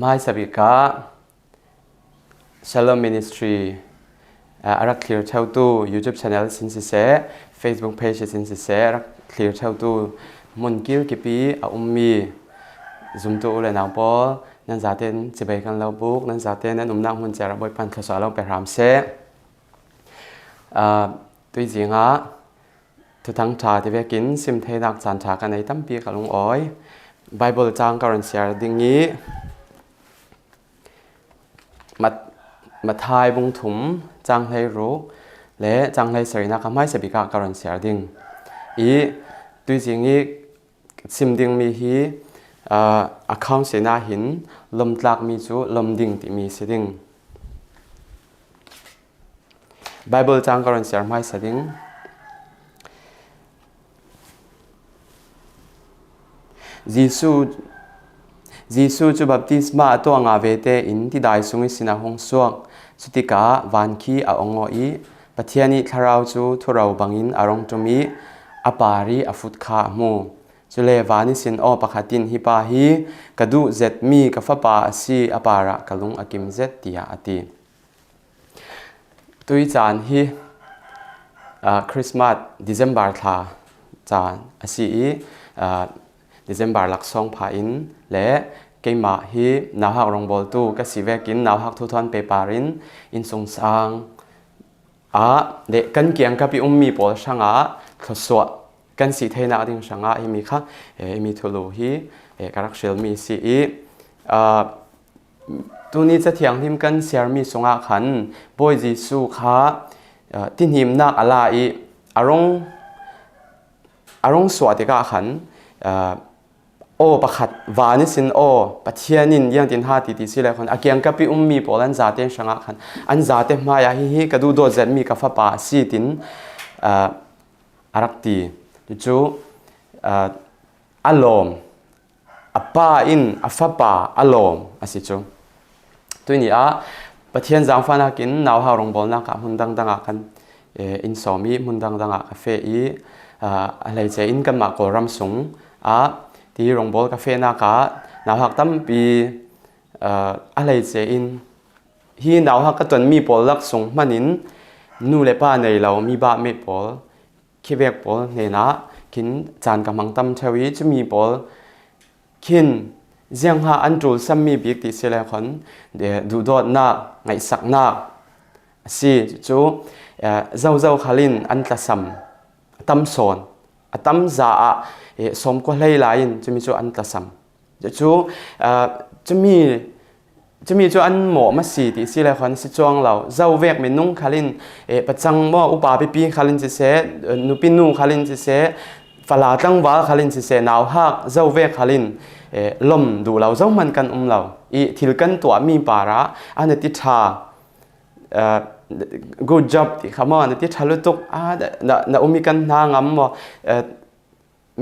Mai Sabika Shalom Ministry Arak clear chautu YouTube channel sinsise Facebook page sinsise arak clear chautu munkil kipi a ummi zoom tu le nang po nan zaten chibai kan lo buk nan zaten nan umnang hun chara boy pan khasa lo pe ram se tui jinga tu thang tha ti vekin sim thei nak chan tha kan nei tampi kalung oi Bible chang karon share dingi mặt hai bung thum chang hai ru le chang hai sarina ka mai sabika karon share ding I tui jingi sim ding mi hi account sena hin lom tlak mi chu lom ding ti mi siding Bible chang karon share mai sading Jisu chu baptisma to anga vete in ti dai sungi sina hong suak sutika vanki a ongo I pathiani tharau chu thurau bangin arong tumi apari afut kha mu chule vani sin o pakhatin hi pa hi kadu zet mi ka fa pa asi apara kalung akim zet tia ati tui chan hi Christmas December tha chan asi December lak song pha in le keima hi nawhak rongbol tu ka sivekin nawhak thu thon paperin in song sang de kan kiang ka pi ummi pol sanga thoswa kan si theina ding sanga imi kha imi thulu hi karak shel mi si tuni cha thiang him kan share mi songa khan boy Jisu kha tin him nak ala I arong swati ka khan o pakhat vani sin o pathianin yang tin ha ti sila khon akyang ka pi ummi polan zate sanga khan an zate ma ya hi kadu do zat mi ka fa pa si tin arakti chu alom apa in afapa alom asi chu tuini pathian jang fana kin naw ha rong bol na ka hundang danga kan in somi hundang danga ka fe I alai che in kan ma ko ram sung ti rong bol cafe na ka naw hak tam pi alai che in hi naw hak ka ton mi pol lak sung manin nu le pa nei lo mi ba me pol khibek pol ne na kin chan ka mang tam thawi chu mi pol kin jiang ha an tul sam mi bik ti sele khon de du dot na ngai sak na si chu zau khalin an tlasam tam son atam za som ko hlei lain chumi chu an tlasam chu chumi chu an mo ma si ti sile khon si chuang lo zau vek me nung khalin pachang mo upa pi khalin chi se nupinu khalin chi se fala tang wa khalin chi se naw hak zau vek khalin lom du lo zau man kan lo I thil kan to mi para an ti tha good job ti khama an ti thalutuk na umi kan na ngam mo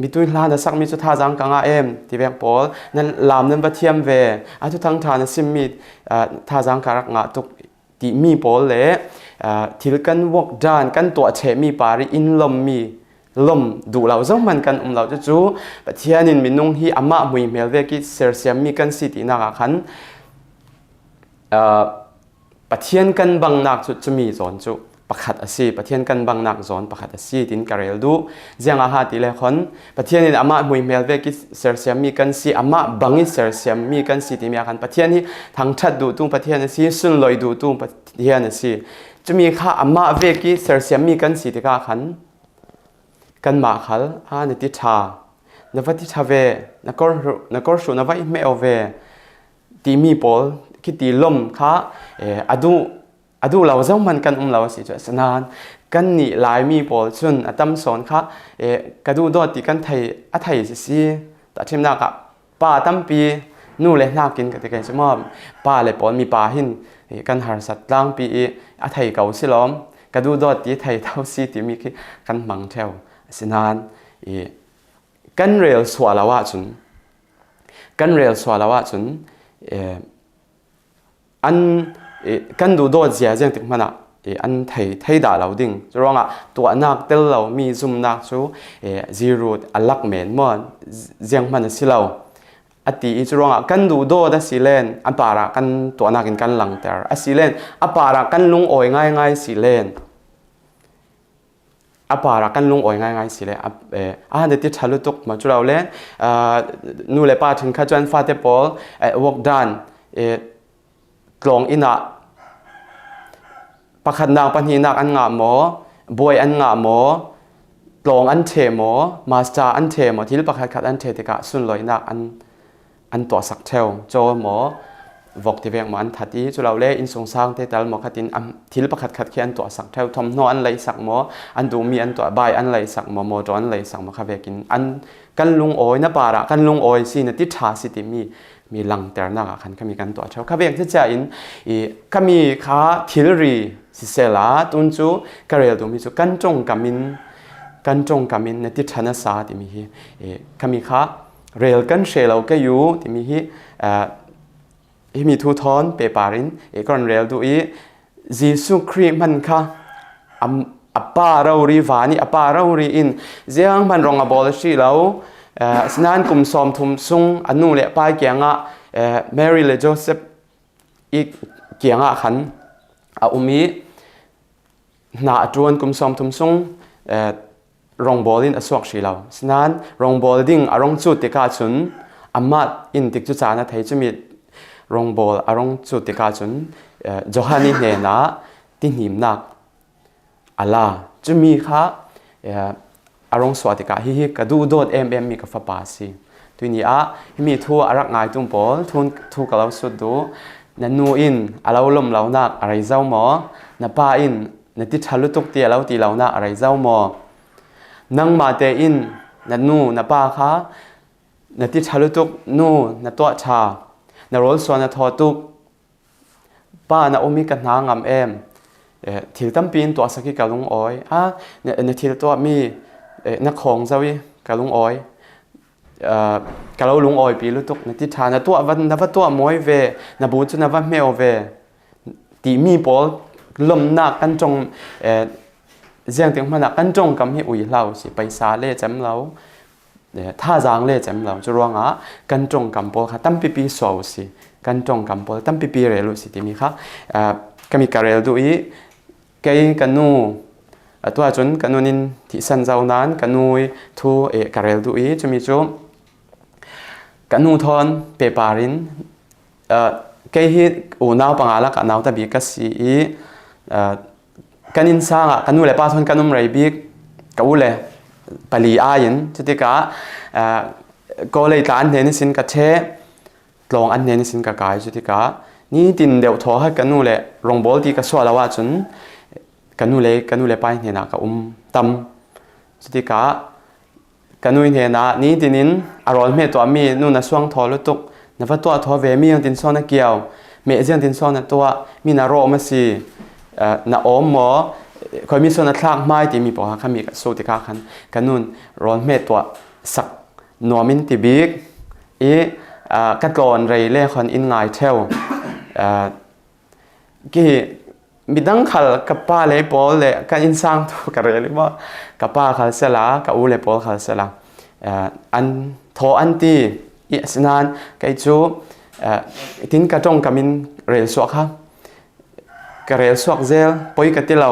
mi tui hlan da sak mi chu tha jang kanga em ti vek pol nan lam nan bathiam ve thu thang tha na sim mi tha jang karak nga tuk ti mi pol le thil kan wok dan kan to che mi pari in lom du lau zong man kan lau chu pathianin minung hi ama hui mel ve ki ser siam mi kan si ti na ka khan pathian kan bang nak chu mi zon chu pakhat asi pathian kan bang nak zon pakhat asi tin karel du jianga ha ti le khon pathianin ama hui mel ve ki ser siam mi kan si ama bangi ser siam mi kan si ti mi khan pathian hi thang that du tu pathian si sun loi du tu pathian si chumi kha ama ve ki ser siam mi kan si ti ka khan kan ma khal ni ti tha na vati tha ve na kor shu na vai me ove ti mi pol ki ti lom kha adu law zong man kan law si chu sanan kan ni lai mi pol chun atam son kha kadu do ti kan thai si ta thim na ka pa tam pi nu le na kin ka te kan chma pa le pol mi pa hin kan har sat lang pi thai kau silom kadu do ti thai thau si ti mi ki kan mang theu sinan kan rel swalawa chun an kan du do zia jeng tik mana an thei da lo ding ronga to nak tel lo mi zum nak chu zero alak men mon jeng man silo อติอิจรองกันดูโดดสิเลนอันปาระกันตัวนักกันหลังเตอร์สิเลนอันปาระกันลุงโอยง่ายสิเลนอันปาระกันลุงโอยง่ายสิเลนเดี๋ยวที่ทะลุตุกมาจุเราเล่นนูเลป้าถึงข้าจวนฟาเตปอลวกดันกลองอินะประคันนางปัญญาอันงามหมอบวยอันงามหมอกลองอันเทหมอมาสเตอร์อันเทหมอที่ประคันขัดอันเทติกะสุนลอยนักอันตัวสักเทวโจหมอวกที่เวียงมันทัดที่จุเราเล่อินสงสารเตตัลหมอขัดินที่ประคันขัดแค่อันตัวสักเทวทอมโนอันไหลสักหมออันดูมีอันตัวใบอันไหลสักหมอโมจอนไหลสักหมอขับเวกินอันกันลุงโอยนะปาระกันลุงโอยสินติชาสิติมีหลังแต่นักขันก็มีกันตัวเทวขับเวงที่จะอินก็มีขาทิลรีสิเซลาตุนจูกระเรลตุมีจูกันจงกามินในที่ชนะสาที่มีก็มีขาเรลกันเชลเอาก็อยู่ที่มีทูทอนเปปารินก่อนเรลดูจีสุครีมันค่ะอัปปาเรารีวานี่อัปปาเรารีอินเจียงมันรองอบอลชีเราสนานกุมซอมทุมซุงอันนู้เละป้ายเกียงแมรี่และโจเซฟอีกเกียงขันมีหน้าจวนกุมซอมทุมซุงรองบอลินอสวกชีเราสนานรองบอลดิ้งอารมณ์จุดติกาจุนอามาดอินติกจุจานะไทยจะมีรองบอลอารมณ์จุดติกาจุนจฮานิเนนะติหิมนักอัลลาจะมีค่ะอารมณ์สวัสดิกาฮิกระดูโดดมีกับฟ้าปาสีตัวนี้มีทัวอารักง่ายตุ้มบอลทุกเราสุดดูนันนูอินเราลมเรานักอะไรเจ้าหมอนับป้าอินนันติชาลุตุกเตียเราตีเรานักอะไรเจ้าหมอนั่งมาเตอินนันนูนับป้าค่ะนันติชาลุตุกนูนัตัวชานัรอลส่วนนัทอตุกป้านัอมิกันนางทิลตั้มปีนตัวสักกี่กะลุงอ้อยในทิลตัวมีนักของเจ้าวิกะลุงอ้อยกะเราลุงอ้อยปีลุตุกในทิศทางตัววันนับตัวมวยเวนบูชนับเมลเวตีมีปอลลมหนักกันจงเสียงถึงมันหนักกันจงกำให้อุ่ยเราสิไปซาเล่จำเราท่าจางเล่จำเราจะร้องกันจงกำปอลค่ะตั้มปีสาวสิกันจงกำปอลตั้มปีเรลุสิที่มีค่ะก็มีการเรลดูเกยกันนูตัวจนกันนูนินที่สันเจ้านั้นกันนูทูการเรลดูจะมีจูกันนูทอนเปปารินเกยฮิอูนาวปังอาลักนาวตะบีกัสซีกันอินซ่ากันนูเลป้าทอนกันนูไรบิกกูเลปลีอายินจุดที่กะก็เลยการเน้นสินกัเชลองอันเน้นสินกะกายจุดที่กะนี่ตินเดียวทอให้กันนูเลรองบอลที่กระสวะละว่าจนกันนูเลไปเนี่ยนะกับตำสุดที่กะกันนูเนี่ยนะนี่ตินินอารมณ์เมตัวมีนู่นนะช่วงทอลุตุกนับว่าตัวทอเวมียังตินซ้อนนักเกี่ยวเมเจียงตินซ้อนนัตัวมีนารอมาสินาอมหมอคอยมีส่วนนักลากไม้ที่มีปอข้ามีกับสุดที่กะกันกันนูนร้อนเมตัวสักนัวมินติบิกกัดกอนไรเล่คนอินไงเทลกี่มีดังขัลกับป้าเลยปอลเลยกันอินซังตัวกันเลยหรือว่ากับป้าขัลเสลากับอูเลยปอลขัลเสลาอันทออันตีอีสนานกับจูทิ้งกระจงกับมินเรลสวกค่ะกระเรลสวกเซลปอยกับที่เรา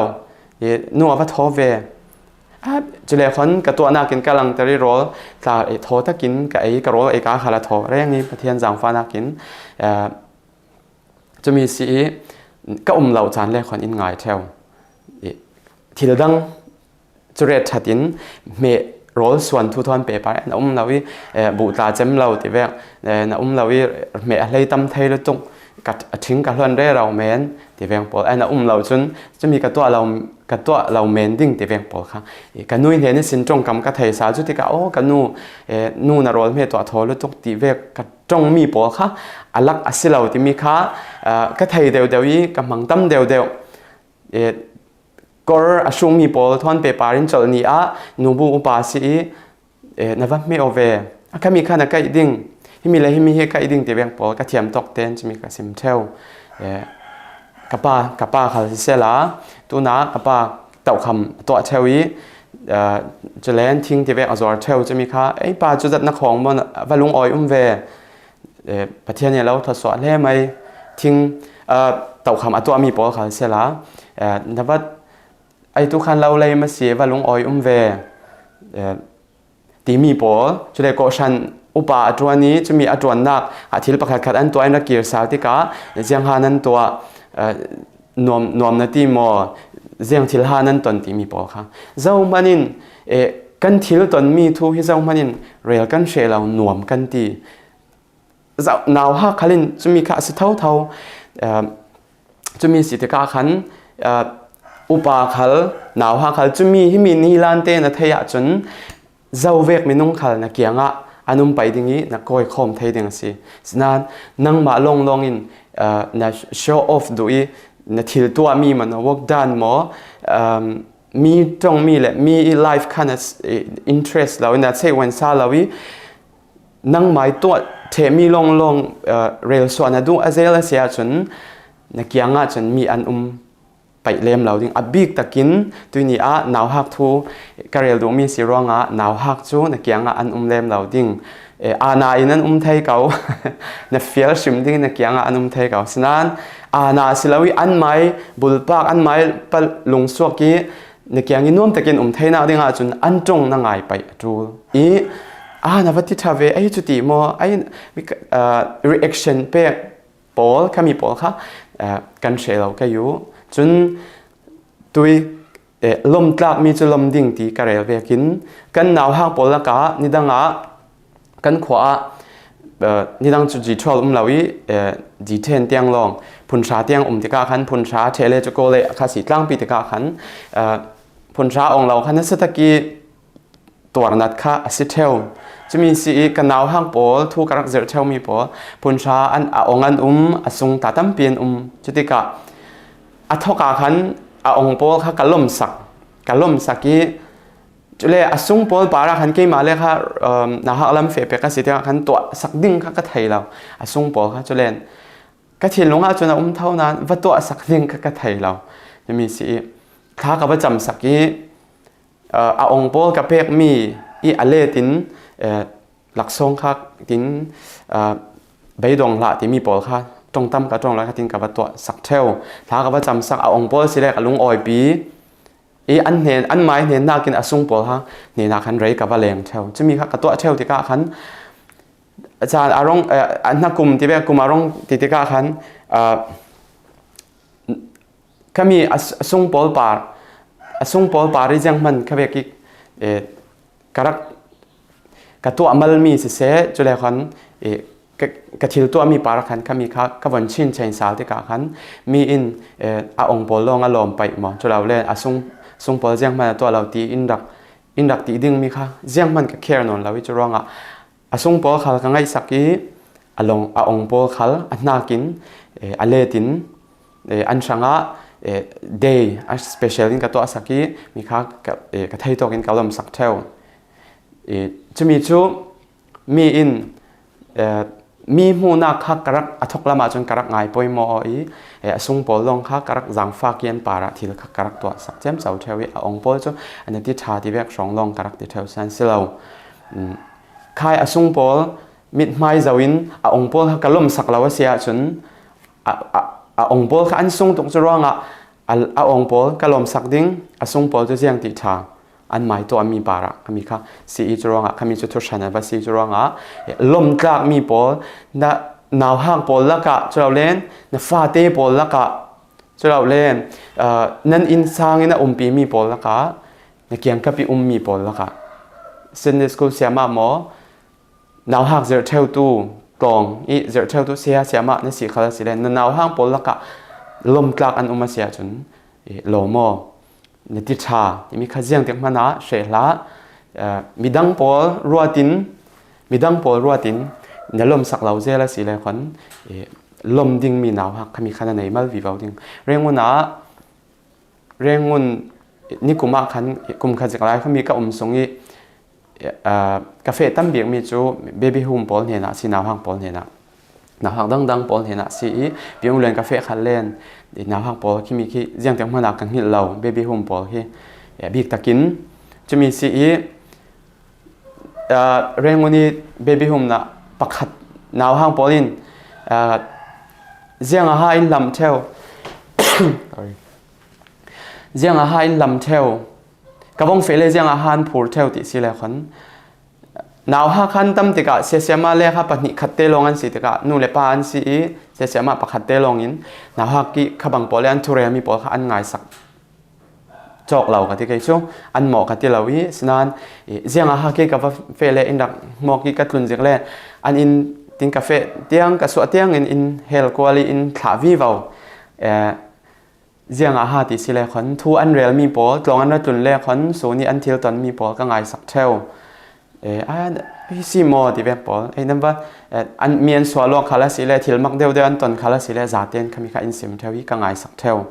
นัวว่าทอเวจุเลคนกับตัวนักกินกำลังตรีโรลถ้าทอถ้ากินกับกระโรลกาขัลทอเรื่องนี้ประเทศจังฟ้านักกินจะมีสีก็เราจานแรกคนอินไงเทลทีละดังจุเรศชัดินเมโรลส่วนทุทอนเปไปนะเราวิบูตาเจมเราที่แวกนะเราวิเมอะไรตั้มไทยแล้วตรงกัดทิ้งกันเรื่องได้เราเมนที่แวงปอลนะเราจนจะมีกับตัวเราเมนดิ้งที่แวงปอลค่ะกันนู่นเห็นสินจงกำกับไทยสาวจุดที่ก็กันนู่นนรกเมตัวทอแล้วตรงที่แวกกับจงมีปอลค่ะอัลลักอัสิเราที่มีค่ะก็ไทยเดียวยี่กับมังตั้มเดียวก็อาชุมมีปอลทอนเปปารินจอนี่นูบูอุปาสีนับว่าไม่เอาเวก็มีค่ะนักไก่ดิ้งที่มีอะไรที่มีให้ไก่ดิ้งที่แวงปอลก็เทียมตกเต้นจะมีกับซิมเทลกับป้าเขาเสียละตัวน้ากับป้าเต่าคำตัวเทวีจะเล่นทิ้งที่แวงอจอร์เทลจะมีค่ะป้าจุดนักของมันว่าลุงอ้อยเว ปะเทียนเนี่ยเราทดสอบแล่ไหมทิ้งเต่าคำตัวมีปอค่ะเสละแต่ว่าไอ้ทุกคันเราเลยมาเสียว่าลงอ้อยเวตีมีปอจุดเล็กก็ฉันอุปาตัวนี้จะมีตัวนักอาทิตย์ประคัดอันตัวนักเกียร์สาวที่กะเจียงหานั้นตัวนวมนาทีมอเจียงทิลหานั้นตนตีมีปอค่ะเจ้ามันนินกันทิลตนมีทุกที่เจ้ามันนินเรียลกันเชลเรานวมกันตีเจ้านาวฮักขันจะมีข้าสิเท่าจะมีสิทธิกาขันอุปาขัลนาวฮักขัลจะมีที่มีนิลานเตนเทียจนเจ้าเวกไม่นุ่งขัลนักเกียงะอันนุ่มไปดิ่งนี้นักก้อยคอมไทยดิ่งสิฉะนั้นนั่งมาลงอินนักโชว์ออฟดูอีนักทิลตัวมีมันวอกด้านหมอมีตรงมีแหละมีไลฟ์คันอินเทรสเราในเซวันซาเราวินั่งหมายตัวเทมีลงเรลส่วนนั้นดูอาเซลเสียจนนักยังจนมีอันไปเล่มเราดิ่งอบิกตะกินตัวนี้หนาวหักทูกระเรลดูมีสิร้องหนาวหักจูนักยังอันเล่มเราดิ่งอาณาอินั้นไทยเก่านักเฟียลชิมดิ่งนักยังอันไทยเก่าฉะนั้นอาณาสิลาวิอันไม้บุลปากอันไม้ปลุงสวกี้นักยังอินุ่มตะกินไทยน่าดิ่งจนอันจงนั่งไงไปจูนับวัติทเวไอ้จุดที่มอไอ้reaction เป๊ะปอลข้ามีปอลค่ะกันเชลเราก็อยู่จนตุยลมตากมีจุลมดิ่งตีกระเรลเวกินกันหนาวห้างปอลละกะนิดังกันขวานิดังจุดจีทอลเราวิจีเทนเตียงลองพุนชาเตียงติกาขันพุนชาเทเลจโกเลข้าสีตั้งปีติกาขันพุนชาองเราขันนัสตะกีตัวนัดค่ะอสิเทลจะมีสีกันหนาวห้างปอลทุกกระเจอเทลมีปอพุนชาอันองอันสุงตาตั้มเปลี่ยนจุดติกาทอกาขันองปอลค่ะกะล่มสักกี้จุเลสุงปอลปาระขันเกี่ยมาเลยค่ะนาฮักลำเฟเปกสิติกาขันตัวสักดิ่งค่ะก็ไทยเราสุงปอลค่ะจุเลนก็ทิ้งลงจนเท่านั้นว่าตัวสักดิ่งค่ะก็ไทยเราจะมีสีถ้ากับประจำสักกี้องปอลกับเปกมีอเลตินหลักทรงค่ะตินใบดงละที่มีปอลค่ะตรงตั้มกับตรงแล้วก็ทิ้งกับตัวสักเทลถ้ากับประจำสักองปอลสิเล็กลุงออยปีอันเห็นอันไม้เห็นน่ากินสุงปอลค่ะเนี่ยน่าขันไรกับว่าแรงเทลจะมีค่ะกับตัวเทลที่ก้าขันอาจารย์อารมณ์อันนักกลุ่มที่เป็นกลุ่มอารมณ์ที่ก้าขันก็มีสุงปอลปาริจังมันเขาเรียกกระกตัวมัลมีเสียจุดแรกขันกระทิลตัวมีปารักขันก็มีค่ะก็วันชินเชนสาวที่ก้าขันมีองปอลลงอารมณ์ไปหมอจุดเราเล่นสุงปอลจังมันตัวเราตีอินดักตีดึงมีค่ะจังมันก็แค่นอนเราวิจารณ์สุงปอลเขาก็ง่ายสักทีองปอลเขาอันน่ากินเลตินอันช่างday special กับตัวสักทีมีค่ะกับไทยตัวกินกับลมสักเท่าจะมีชูมีมีหูนักกรักทกละมาจนกรักง่ายป่วยมอสุงปอลงกรักจังฟ้าเกียนปาระที่ละกรักตัวสักเจ้าเสาเทวิองปอลจูอันนี้ที่ชาที่แวกสองลงกรักที่เทวสันสิเราใครสุงปอลมิดไม้จวินองปอลกลมสักละวเสียจนองปอลอันสุงตกจรวงองปอลกลมสักดิ้งสุงปอลจะเสียงติดชาอันหมายตัวมีปาระมีค่ะสีจรวงขมีจุดทุชันว่าสีจรวงลมจากมีปอลหนาวห้างปอลละกะจะเราเล่นฟาเต้ปอลละกะจะเราเล่นนั่นอินซางนั่นปีมีปอลละกะเกี่ยงกับปีมีปอลละกะเซนเดสกูเสียมาหมอหนาวห้างเจอเทลตูกลองเจอเทลตูเสียมาในสีขาวสีแดงหนาวห้างปอลละกะลมจากอันมาเสียจนโลมอในติชาที่มีข้าเจียงเด็กมานะเสละมีดังปอลรัวตินในลมสักเหล่าเจละสีเลยคนลมดิ่งมีหนาวหักมีขนาดไหนมาวิวดิ่งเรื่องงุนนี่กุมขันกุมขันจากไรเขามีกับสงอีกาแฟตั้มเบียงมีจูเบบี้ฮูมปอลเนี่ยนะสีหนาวหักปอลเนี่ยนะหนาวหักดังปอลเนี่ยนะสีเบียงเล่นกาแฟขันเล่นหนาวหักปอลที่มีที่เจียงเด็กมานะกันหินเหล่าเบบี้ฮูมปอลที่บีกตะกินจะมีสีเรื่องวันนี้เบบี้ฮูมนะประคัด nào hang polin riêng à hai làm theo riêng à hai làm theo các bông phê lê riêng à han phur theo thì xí lệ khấn nào ha khăn tâm thì cả xe mà lê ha bắt nhị khát tê long anh xí thì cả nu lê pa anh xí xe mà bắt khát tê long in nào ha kí các băng polin anh thu rè mi pol anh ngài sắc chọc lâu cái cái số anh mò cái lâu ý nên riêng à cái cà phê lệ in đặc mò cái cắt luôn riêng lệ anh in tin cà phê tiếng cả số tiếng in hell quality in thả vi vào riêng à thì xí lệ khấn thu anh real mi bỏ lòng anh tuần lệ khấn số ni anh thiếu tuần mi bỏ cái ngày sắc theo xí mò thì về bỏ năm ba anh miền xóa lo khá là xí lệ thiếu mặc đều anh tuần khá là xí lệ giả tiền kami khai in sim theo ý cái ngày sắc theo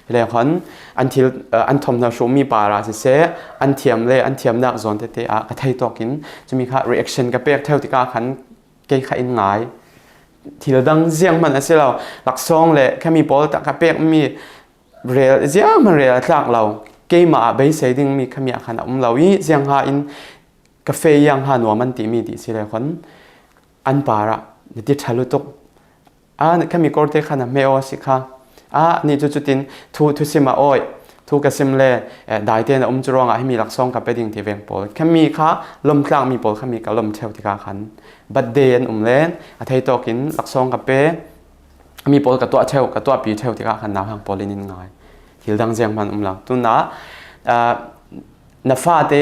lệ khấn anh thiếu anh thầm nào số mi bà ra sẽ anh thiểm lệ anh thiểm đặc zone thế cái thay to kín cho mi khai reaction cái bẹc theo thì cái khấn cái khai in ngái thì là đang riêng mình sẽ là lạc song lệ cái mi bỏ cái bẹc mi real riêng mà real lạc lâu cái mà bây giờ đừng mi cái mi khăn lâu ý riêng ha in cà phê yang ha nuo mình tỉ mi thì sẽ là khấn anh bà ra để tiết thay lúc cái mi có thể khăn mèo xí khaนี่จุดทุสิมาอ้อยทุกสิมเล่ได้เต้นจรองให้มีหลักซองกับไปดิ่งที่เวงปอลแค่มีค่ะลมกลางมีปอลแค่มีกับลมเทวที่กาขันบัดเดนเล่นอาทิตย์ต่อกินหลักซองกับไปมีปอลกับตัวเทวกับตัวปีเทวที่กาขันน้ำหางปอลินินง่ายหิวดังเจียงมันหลังตุนนะนับฟ้าเต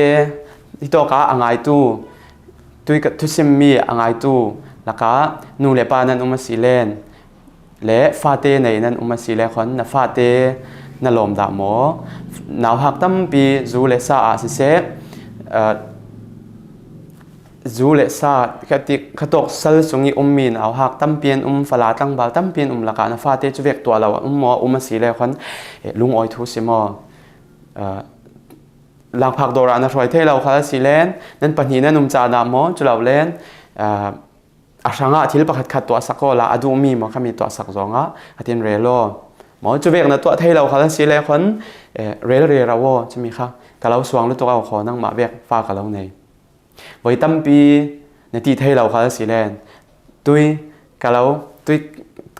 ที่ตัวกาอ่างไอตู้ตุยกับทุสิมมีอ่างไอตู้แล้วก็นูเลปานันมาสีเล่นและฟาเตในนั้นอุมาสีเลขอนนะฟาเตนั่นลมดาหมอนาวหักตั้มปีจูเลซ่าอาเซจูเลซ่าคติขตกสัลสุงีมีนาวหักตั้มเปียนฟลาตั้งบาตั้มเปียนละกันนะฟาเตจะเวกตัวเราหมออุมาสีเลขอนลุงอ้อยทุสิมอหลังผักโดรานะถอยเทเราคาสีเลนนั้นปัญหานั้นจาดาหมอจุเราเลนช่างที่เราขัดตัวสักก็ละอดูมีมันก็มีตัวสักสองอาทิตย์เรโลหมอจะเวกนะตัวที่เราขัดสีเลคนเรเราจะมีค่ะกับเราสว่างหรือตัวเราขอนั่งมาเวกฟ้ากับเราในไว้ตั้มปีในที่ที่เราขัดสีเลนตุยกับเราตุย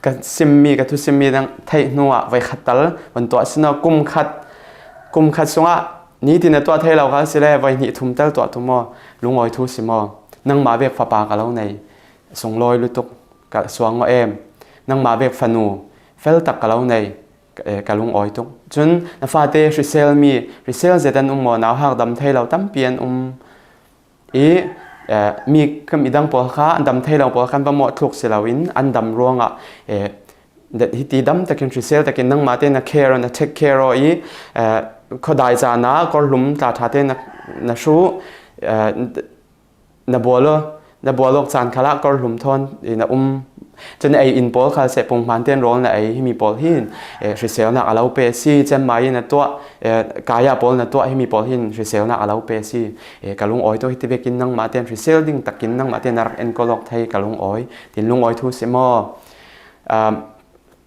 กับซิมมีกับทุซิมมีนั่งที่นัวไว้ขัดตัลวันตัวสินะกุมขัดสงะนี้ที่ในตัวที่เราขัดสีเลไว้หิทุ่มตัลตัวทุ่มลุงอ้อยทุสิมนั่งมาเวกฟ้าปากับเราในส่งลอยลุตุกกับสวงเอ็มนั่งมาเวกฟันูเฟลตักกับเราในกับลุงอ้อยตุกจนนฟาเตริเซลริเซลเจตันหมอนาวหักดำเทเราตั้มเปลี่ยนมีคำอีดังปอค่ะอันดำเทเราปอคันประมวลทุกเสลาวินอันดำรวงเด็ดฮิตีดำตะกินริเซลตะกินนั่งมาเตนะแคร์นะเทคแคร์เขาได้จานะก็ลุมตาทาเตนะชูนะบัวโลกจานขลักก็หลุมทอนนะจนไออินโพลค่ะเสพปงพันเตียนร้อนนะไอที่มีโพลหินริเซลนักอาลาเปซี่เจมไม้นะตัวกายาโพลนะตัวที่มีโพลหินริเซลนักอาลาเปซี่กะลุงอ้อยตัวที่ไปกินนั่งมาเตียนริเซลดิ้งตักกินนั่งมาเตียนนักเอ็นก็ลอกไทยกะลุงอ้อยตินลุงอ้อยทุเสมอ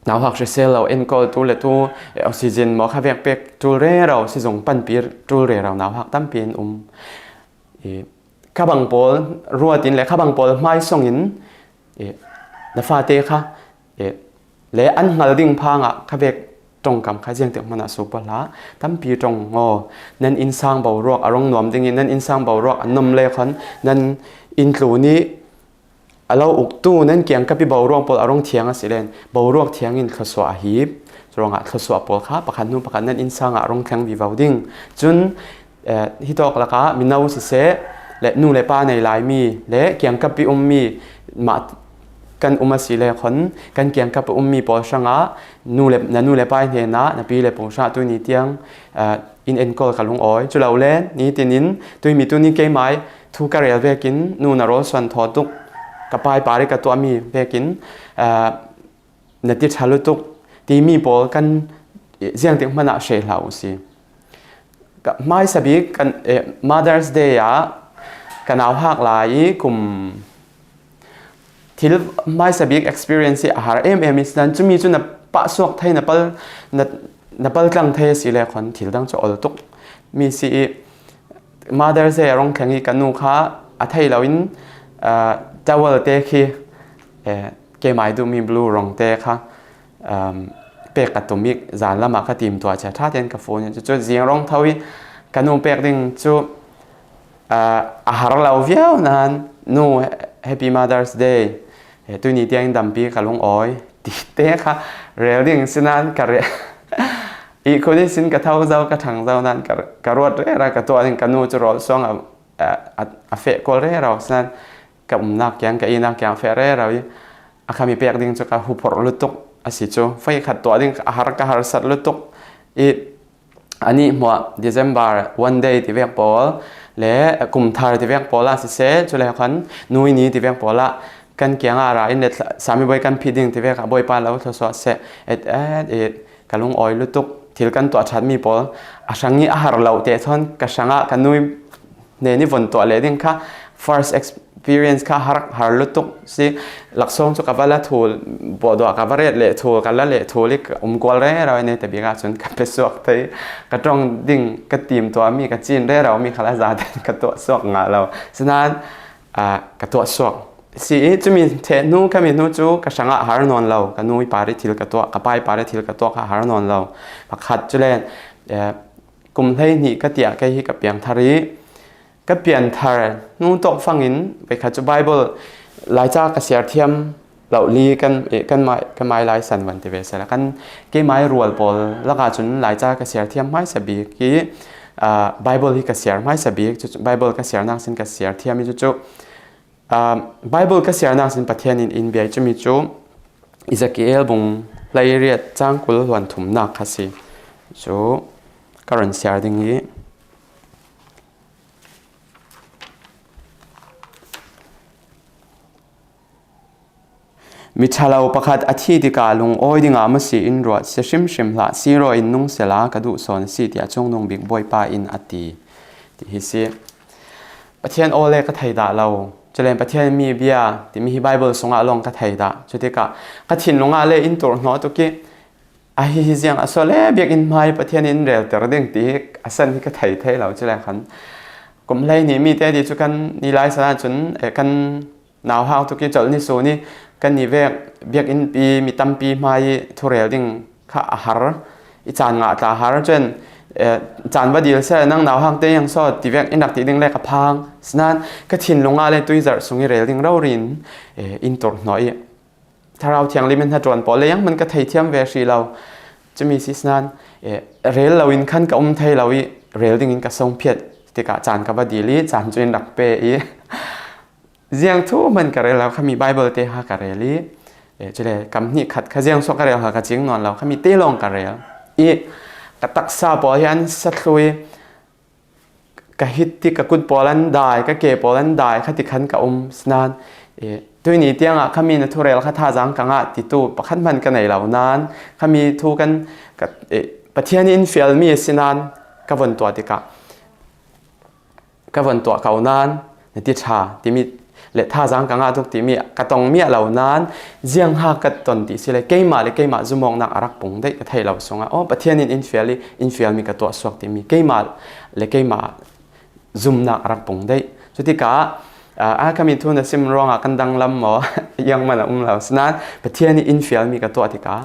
nào hoặc là xe lâu en call tu lệ tu oxygen mà khai việc bек tu rê rau sử dụng pan pir tu rê rau nào hoặc tam pin các bằng bol rùa tin lệ các bằng bol mai song in na pha tê kha lệ ăn ngal ding phang à khai việc trong cầm khai riêng tiếng mana super lá tam pi trong ngò nên in sang bầu ruột arong nuam ding in nên in sang bầu ruột nôm lệ khăn nên in tlu niเราอุกตู้นั้นเกี่ยงกับพี่บ่าวร่วงปอลอารมณ์เทียงสิเลนบ่าวร่วงเทียงอินขสวะฮีบตรงขสวะปอลข้าประคันนู้นประคันนั้นอินสังอารมณ์เทียงวิวดิ้งจนที่ตอกละก้ามินาวสิเสและนู่นเลยป้าในลายมีและเกี่ยงกับพี่มีมากันมาสิเลคนกันเกี่ยงกับพี่มีปอช่างนู่นเลยป้าเห็นนะพี่เลยปงชาตัวนี้เทียงอินเอ็นกอลกับลุงอ้อยจุฬาเล่นนี้ตีนินตัวมีตัวนี้เกยไม้ทุกการเรียนเวกินนู่นนรสส่วนทอตุกกับปลายปาริกับตัวมีเบกินในที่ชาลุตุกที่มีโปกันเสียงถึงมันเฉลาสิกับไม่สบิกัน Mother's Day กันเอาหักหลายกลุ่มที่ไม่สบิ experience อาหารมิสนั้นจะมีจุดปะสวกไทยนับเปิลกลางไทยสิเลยคนที่ตั้งจะอดตุกมีสิ Mother's Day ร้องแข่งกันนูค่ะอาไทยเราอินเจ้าวัลเตคี เกมไอดูมีบลูรองเตะค่ะเป็กกัตุมิกจานละมาก็ทีมตัวจะท่าเต้นกับโฟนจุดเสียงร้องทวีกันนูเป็กดิ่งจุอาหารเราเวียวนั้นนู Happy Mother's Day ตัวนี้เตียงดำปีกับลุงอ้อยตีเตะค่ะเรียลดิ่งสินันกันเรอีกคนที่สินกับเท้าเจ้ากับทางเจ้านั้นกับรถเรื่องกับตัวนึงกันนูจะรอส่งเฟะก็เรื่องเราสินั้นกับนักยังกับอีนักยังเฟะเรื่องเราอาคามีเป็กดิ่งจะกับหุบปรลุตุกอาศิโจไฟขัดตัวดิ่งอาหารกับอาหารสัตว์ลุตุกอันนี้หัว December one day ที่เวียงปอลและกลุ่มทาร์ที่เวียงปอลสิเซจุเลยคันนุยนี้ที่เวียงปอลกันเกี่ยงอะไรเนี่ยสามีบอยกันพิดิ่งที่เวียงบอยปาแล้วทศวรรษกันลงออยลุตุกที่กันตัวชัดมีปอลอาชังนี้อาหารเราเตะทอนกันชังกันนุยเนี่ยนี่วันตัวเลยดิ่งค่ะ first experience ค่ะหาลุตุกสิหลักส่งสุขภาพละทูลบอดกับว่าเละทูลกันละเละทูลลิกกวลเร่เราเนี่ยแต่บีกาจนกับไปสวกที่กระตรงดิ่งกระตีมตัวมีกระจีนเร่เรามีขลาจาดกระตัวสวกงาเราฉะนั้นกระตัวสวกสิจะมีเทนูก็มีนูจูกระชังอาหารนอนเรากันนุยปาริทิลกระตัวกระปายปาริทิลกระตัวอาหารนอนเราผักขัดจุเลนกลุ่มที่นี่ก็เตี่ยก็ที่กับเปียงทารีก็เปลี่ยนทาร์นู่นตกฟังอินไปขัดจุไบเบิลหลายจากกระเสียเทียมเหล่าลีกันไม่หลายสันวันที่เวสแล้วกันกี่ไม้รัวบอลแล้วก็จนหลายจากกระเสียเทียมไม่สบีกี่ไบเบิลที่กระเสียไม่สบีจุไบเบิลกระเสียนักสินกระเสียเทียมมีจุไบเบิลกระเสียนักสินประเทศอินเบียจะมีจุอิสกิเอลบุงไลเรียดจ้างกุลวันถุมนักค่ะสิจุการันเสียดิ่งนี้มิชาลาวประคัดอาทิตย์กาลงอ้อยดิ่งอามาสีอินรัวเสียชิมละซีโรอินนุ่งเสลากระดูสอนสีที่จงนงบิ๊กบอยป้าอินอตีที่ฮิซีประเทศโอเลก็ไทยด่าเราจะเล่นประเทศมีเบียที่มีไบเบิลส่งอาลงก็ไทยด่าจุดที่กระถินลงอาเลอินตัวน้อตุกี้อาฮิซิยังอสโลเลเบียกอินไม่ประเทศอินเดียแต่ระดึงที่อาศัยที่ก็ไทยเราจะเล่นขันกลุ่มเลยนี่มีแต่ดีจุกันนี่ไลฟ์สารจนกันหนาวห้าวตุกี้จอดนี่โซนี่กันนี่เวียกอินปีมีตั้มปีไม่ทุเรศดิ่งข้าอาหารอีจานงาตาอาหารจนจานบดีเสนั่งหนาวห้างเตียงสอดที่เวียกอินดักที่ดิ่งเล็กกับพังฉะนั้นก็ทิ้งลงอะไรตุยจัดส่งเรลดิ่งเรารินอินตัวหน่อยถ้าเราเที่ยงลิมินถ้าจวนปอเลยยังมันก็ไทยเทียมเวชีเราจะมีสิสนั้นเรลเราอินขั้นกับไทยเราเรลดิ่งอินกับทรงเพียรที่กะจานกับบดีลีจานจวนดักเปย์เจียงทูมันกระเรลเราเขามีไบเบิลเตหากระเรลีจะเลยคำนี้ขัดขเจียงสกระเรลหากจิงนอนเราเขามีเตลงกระเรลอีกตักซาปอยันสัตลุยกะฮิตที่กะกุดปอลันได้กะเกปอลันได้ขัดติขันกะสนานด้วยนี้เตียงเขามีนัทุเรลเขาท่าจังกังติตูประคันมันกันไหนเหล่านั้นเขามีทูกันกับประเทศนี้อินฟิลมีสินานกะวันตัวติกะวันตัวเขานั้นในที่ชาที่มีเลท่าจังกังทุกที่มีกระตองมีเหล่านั้นเจียงหากระตนที่สิเลยเกี่ยมาจุมองนักอารักปุ่งได้กระไทยเราส่งอ๋อประเทศนี้อินฟิลมีกระตัวสวกที่มีเกี่ยมาจุมนักอารักปุ่งได้สุดที่กะก็มีทุนซิมรองกันดังลำหมอยังมันเราสนั้นประเทศนี้อินฟิลมีกระตัวที่กะ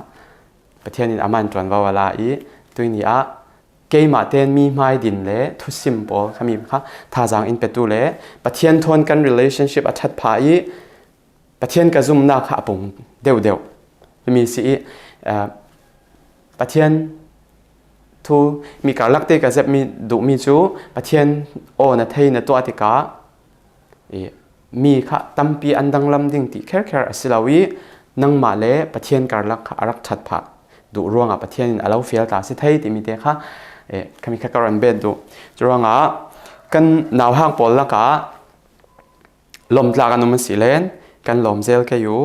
ประเทศนี้อามันจวนว่าเวลาตัวนี้เกี่ยมาเต้นมีไม่ดินเล่ทุสิมปอขมิมค่ะท่าจางอินเปตูเล่ประเทศทนกัน relationship อัดพายประเทศกระซุมนักขาปุ่งเดียวมีสิประเทศทูมีการลักเตกระเจ็บมีดุมีจูประเทศโอนาเทนตัวติกามีค่ะตั้มปีอันดังลำดิ่งที่แค่สิลาวีนังมาเล่ประเทศการลักรักชัดผาดูร่วงประเทศอาเราเฟียลตาสิไทยที่มีเตค่ะขมิการันเบดดูจรวงกันหนาวห้างปอลละกะลมตากันมันสีเลนกันลมเซลแกอยู่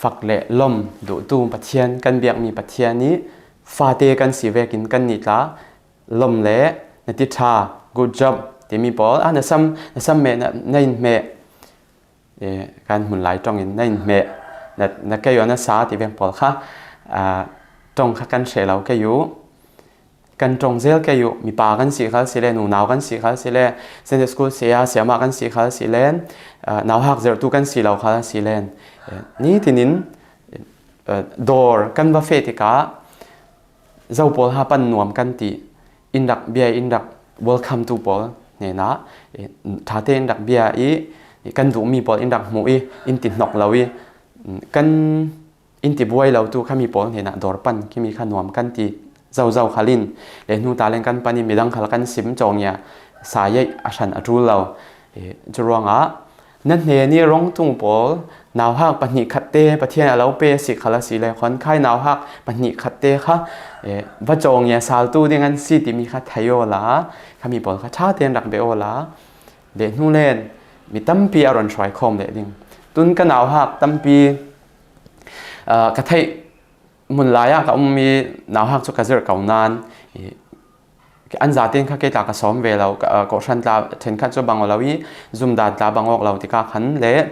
ฝักเละลมดูตูปัทเทียนกันเบียกมีปัทเทียนนี้ฟาเตกันสีเวกินกันนิตาลมเละนติชา good job ที่มีปอลนะซ้ำเมะในเมะการหุ่นไหลตรงในเมะนักแกอยู่นะสาที่เบียงปอลค่ะตรงกันเฉลเราแกอยู่ กันตรงเซลแกอยู่มีปากันสีขาวสีเลนหนูหนาวกันสีขาวสีเลนเซนเดสกูเสียมากันสีขาวสีเลนหนาวหักเจอตุกันสีเหลาขาวสีเลนนี่ที่นินดอร์กันว่าเฟติกาเจ้าปอลหาปันนวมกันตีอินดักเบียอินดัก welcome to ปอลเนี่ยนะถ้าเต้นดักเบียอีกันดูมีปอลอินดักหมูอีอินติดนกเราอีกันอินติบวยเราตัวข้ามีปอลเนี่ยนะดอร์ปันที่มีขนวมกันตีเจ้าขาลินเลนูตาเลนกันปานี่มีดังขลกันซิมจงเนี่ยสายอาชันอรูเราจะร้องนั่นนี่ร้องตุงปอลนาวฮักปัญญิขัดเตะประเทศเราเปสิขลาสีเลยคนไข้นาวฮักปัญญิขัดเตะค่ะว่าจงเนี่ยสาวตู้ที่งั้นสิติมีขัดไทยโอละข้ามีปอลข้าชาเตียนดักเบโอละเลนูเล่นมีตั้มปีอารอนชอยคอมเลยดิ้งตุนกันนาวฮักตั้มปีกระไทยมุนลายก็มีนาวฮักสุกเจอเก่านานอันจาตินข้าเกตากระสอมเวลาก็ชันตาเห็นข้าจะบังเราวิซุ่มดาตาบังออกเราติกาขันเละ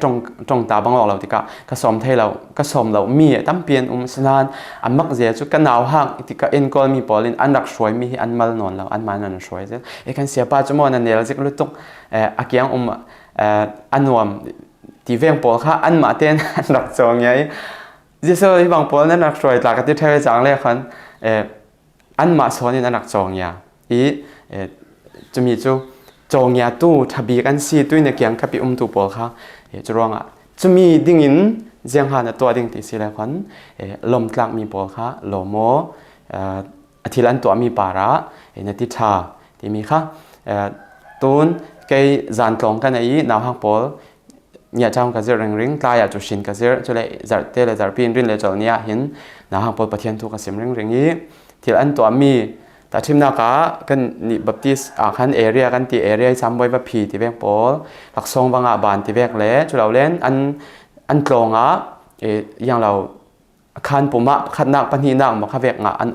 ตรงตาบังออกเราติกากระสอมเทเรากระสอมเรามีตั้มเปลี่ยนสนานอันมักเสียจุกันนาวฮักติกาเอ็นกอลมีปอลินอันรักสวยมีอันมัลนอนเราอันมันนั่นสวยเจ้กันเสียป้าจมอนันเนี่ยเราจะรู้ตุกอาเกียงอันนวมที่เวียงปอลข้าอันมาเต้นอันรักจงไงยิ่งส่วนบางปอลนั้นรักสวยตากระติดเทวจังเลยคันอันมาสอนนี่นักจงยาจะมีจูจงยาตู้ทบีกันซีตู้ในเกียงกับปีตัวปอลค่ะจะร้องจะมีดิ่งอินเจียงหาตัวดิ่งที่สิแล้วคันลมกลางมีปอลค่ะลมโมอาทิลันตัวมีปาระในทิศทางที่มีค่ะตูนเกยจานตรงกันไอ้นาวฮักปอลเนี่ยจำกันเจอริงๆกลายจุชินกันเจอจะเลยจัดเตะเลยจัดปีนรินเลยจอเนี่ยเห็นนาวฮักปอลประเทศทุกข์เสียมริงๆนี้ที่อันตัวมีแต่ทีมนักกันนี่บัพติสคันเอเรียกันที่เอเรียซ้ำไว้แบบผีที่แบกปอลหลักทรงบางบานที่แบกเล่จุดเราเล่นอันตรงอย่างเราคันปุ่มขัดนักปัญหานักมาข้าแบกอัน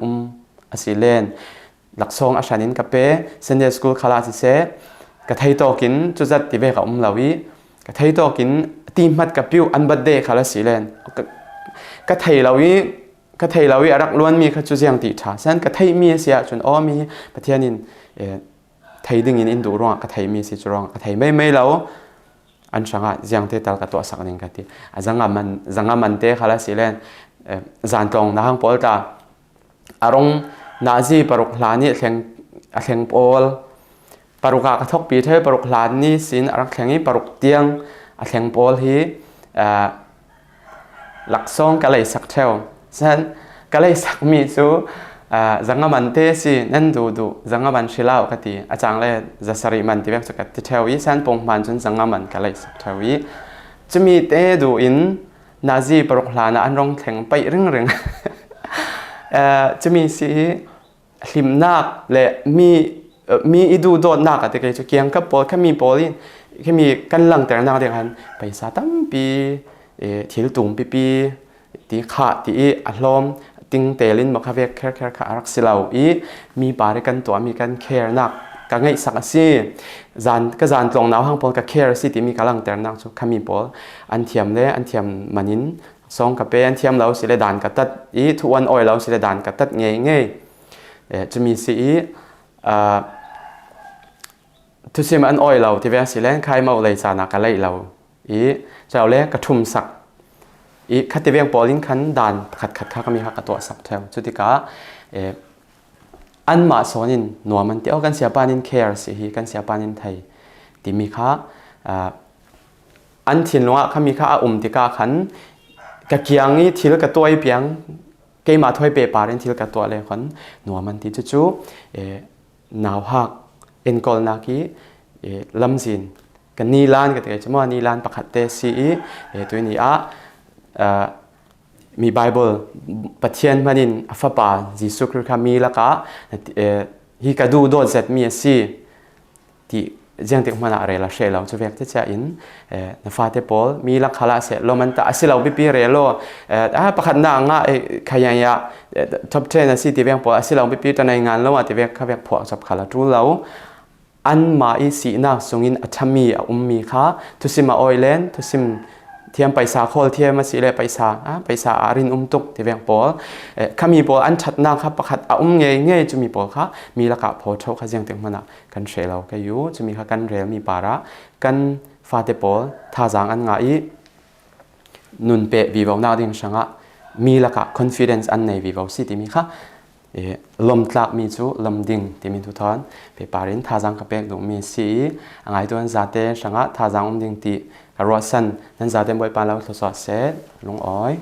อสิเลนหลักทรงอาชานินกับเป้เซนเดสกูลคาราซิเซกระไทยโตกินจุดจัดที่แบกเราวิกระไทยโตกินทีมมัดกับพิวอันบัดเดคาราสิเลนกระไทยเราวิกระไทยเราวิรักล้วนมีขจุเสียงติดชาเส้นกระไทยมีเสียจนมีประเทศนินไทยดึงอินดูร้องกระไทยมีสิจร้องกระไทยไม่เราอันช่างเสียงเตตัลกตัวสักหนึ่งกันทีจังมันเตะขลาสิเลนจานตรงนะฮังปอลตาอารมณ์นาซีปรุกลานี่แข่งปอลปรุกกระทบปีเทปรุกลานี่สินรักแข่งนี้ปรุกเตียงแข่งปอลฮีหลักซองกะเลยสักเท่าฉะนั้นก็เลยสักมีสูจังมันเตสินั่นดูจังมันชิลาวกติอาจารย์เลยจะสริมันที่แบบสกัดที่เทวีฉันปงมันจนจังมันก็เลยสักเทวีจะมีเตดูอินนาซีปรุกลานะอันรองแข่งไปเรื่องจะมีสิหิมนักและมีอีดูโดดนักแต่ก็จะเกี่ยงกับปอลแค่มีปอลินแค่มีกันหลังแต่นักเดียวกันไปซาตั้มปีทิลตุงปีตีขาตีอารมณ์ติงเตลินบอกเขาเรียกแค่ขารักสิเรามีปาริกันตัวมีกันแคร์นักกันไงสักสิจานตรงน้าวห้างปอลกับแคร์สิที่มีกำลังแต่นักสุขมีปอลอันเทียมเลยอันเทียมมันินสองกับเป็นอันเทียมเราสิเลดานกับตัดทุกวันอ้อยเราสิเลดานกับตัดง่ายจะมีสิทุกสิ่งอันอ้อยเราที่เวลาสิเลนใครมาเลยจานักกันเลยเราจะเอาเล่กระทุ่มสักคัดที่เวียงปอลินคันด่านขัดข้าก็มีข้ากระตัวสักเท่าจุดที่ก้าอันมาสอนินหนัวมันที่เอากันเสียปานินแคร์สิกันเสียปานินไทยที่มีข้าอันที่หนัวข้ามีข้าที่ก้าขันกะเกียงนี้ที่ละกระตัวเพียงเกี่ยมาถ้วยเปปารินที่ละกระตัวเลยคนหนัวมันที่จู่หนาวหักเอ็นกอลนากีลำซินกันนีลานกันแต่จะมานีลานประคัดเตสีตัวนี้มีไบเบิลปะเทียนมันนินอัฟปาจิสุคร์มีละกะฮิกาดูโดดเซตมีสีที่ยังติดมันอะไรละเชลเราจะเวกที่จะอินนฟาเตปอลมีละขลาเสโลมันตาสิเราบิปีเรโลประคัดนางขยันยาท็อป10นะสิที่เวกปอลสิเราบิปีตอนในงานแล้วที่เวกเขาเวกพอจับขลาจูเราอันมาอีสีนักส่งอินอัตมีมีค่ะทุสิมาออยเลนทุสิม เทียมไปซาโคลเทียมมาสิเลไปซาอารินตุกที่เวียงปอลข้ามีปอลอันชัดนักครับประคัดเงยจะมีปอลค่ะมีละกะพอเท่าข้าเจียงถึงมันกันเชลเราก็อยู่จะมีข้ากันเรียลมีปาระกันฟาเตปอลท่าจางอันง่ายนุนเปะวิวนาดิ่งช่างมีละกะ confidence อันในวิวสิที่มีค่ะลมตลักมีจูลมดิ่งที่มีทุกท่านไปปารินท่าจางกับเป็กดูมีสีง่ายตัวนั้นจัดเตช่างท่าจางดิ่งที่รอสันนั้นจัดเต็มบ่อยปานแล้วทดสอบเสร็จลงอ้อย